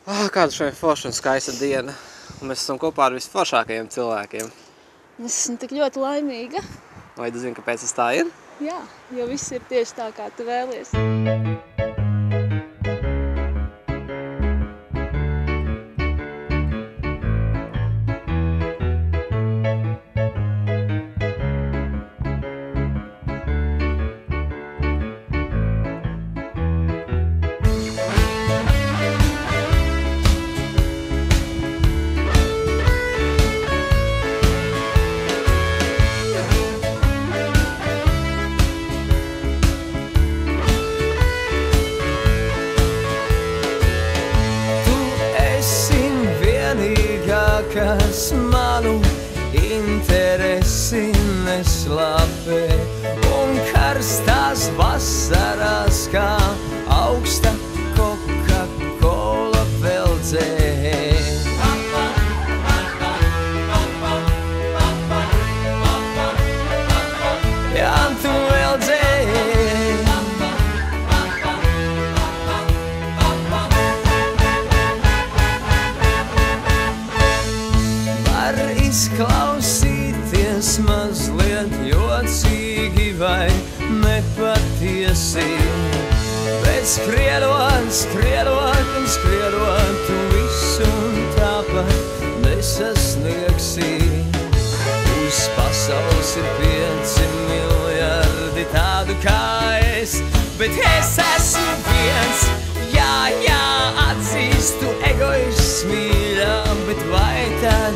Kāda šodien forša un skaista diena. Un mēs esam kopā ar visforšākajiem cilvēkiem. Es esmu tik ļoti laimīga. Vai tu zini, kāpēc tas tā ir? Jā, jo viss ir tieši tā, kā tu vēlies. Kas manu interesi neslāpē, un karstās vasarās kā augsta Coca-Cola veldzē. Jā, tu veldzē. Izklausīties mazliet jocīgi vai nepatiesi, bet skrienot un skrienot tu visu un tāpat nesasniegsi. Uz pasaules ir 5 miljardi tādu kā es, bet es esmu viens. Jā, atzīstu egoists mīļā, bet vai tad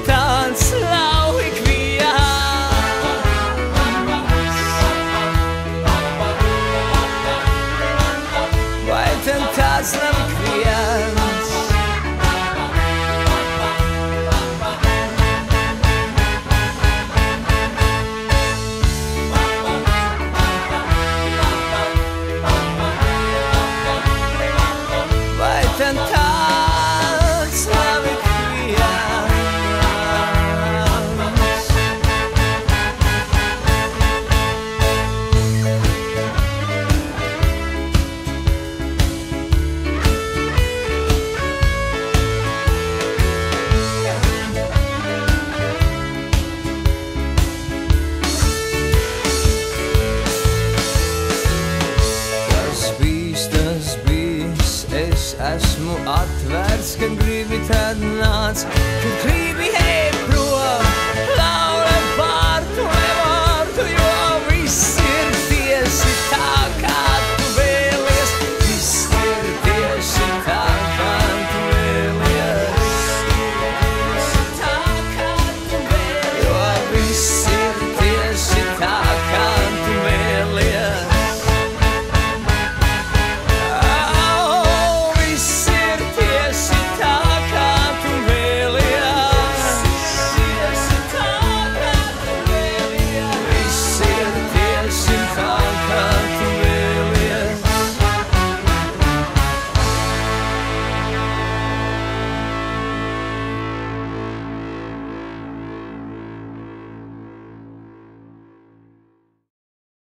tāds nav ik viens? Vai tad tāds nav ik viens? Vai tad tāds nav ik esmu atvērts, kad gribi tad nāc, kad gribi